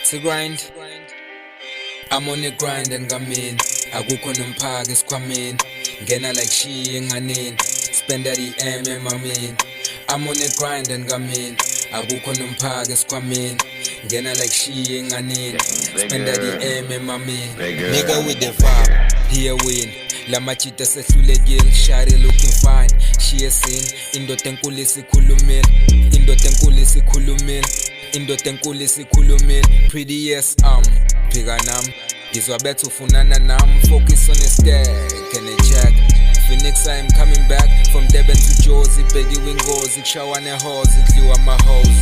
to grind. I'm on the grind and ngamin. Akukho nomphaka esikhwameni. Ngena like she enganeni. Spend that EM emamini. I'm on the grind and ngamin. Akukho nomphaka esikhwameni. Ngena like she enganeni. Spend that EM emamini. Nigga with the vibe, here win. La machita sehlulekile, shari looking fine. She a sin, indoda enkulu isikhulumile. Indoda enkulu isikhulumile. Indoda enkulu isikhulumile. Pretty yes, phika nami. Ngizwa bethu ufunana nami. Focus on the stack and the check. Phoenix, I am coming back from Durban to Jersey. Bheki wingozi, kushawa nehozi, kudliwa amahozi.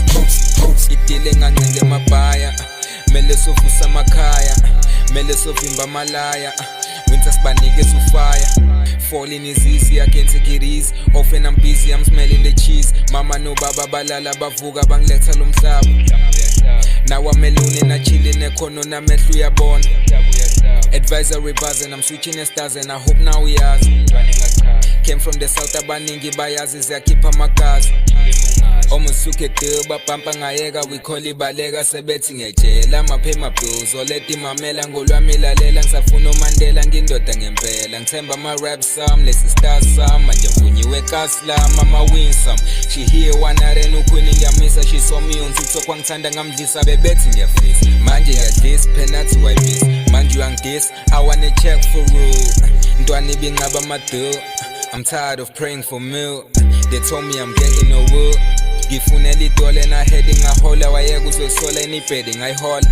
Idile ngancenge emabhaya. Mele sovusa amakhaya. Mele sovimba amalaya. Winter spanikes with fire. Falling is easy, I can't take it easy. Often I'm busy, I'm smelling the cheese. Mama no baba balala bavuga bangiletha lo mhlaba. Now I'm alone and I chillin' ekhono namehlo uyabona. Advisory buzzing, I'm switching the stars and I hope now we are. Came from the south abaningi bayazi ziyakhipha amagazi. Omusuke duba pampa ngayeka we call ibaleka sebethi ngiyajela maphe my bills oleti mamela ngolwami lalela ngisafuna uMandela ngindoda ngempela ngithemba ama rap some lesi star some manje vunyiwe kasla mama win some she here wanarena ukhwini ngiyamisa she saw me on TikTok kwangithanda ngamdlisa bebethi ngiyafisa manje ngiyadlisa penalty why miss manje uyangidis I wanna check for rule ntwana ibingaba madu I'm tired of praying for milk they told me I'm getting no wood Gifunela idole na heading ngahola wayeka uzosola enibhedi ngayihola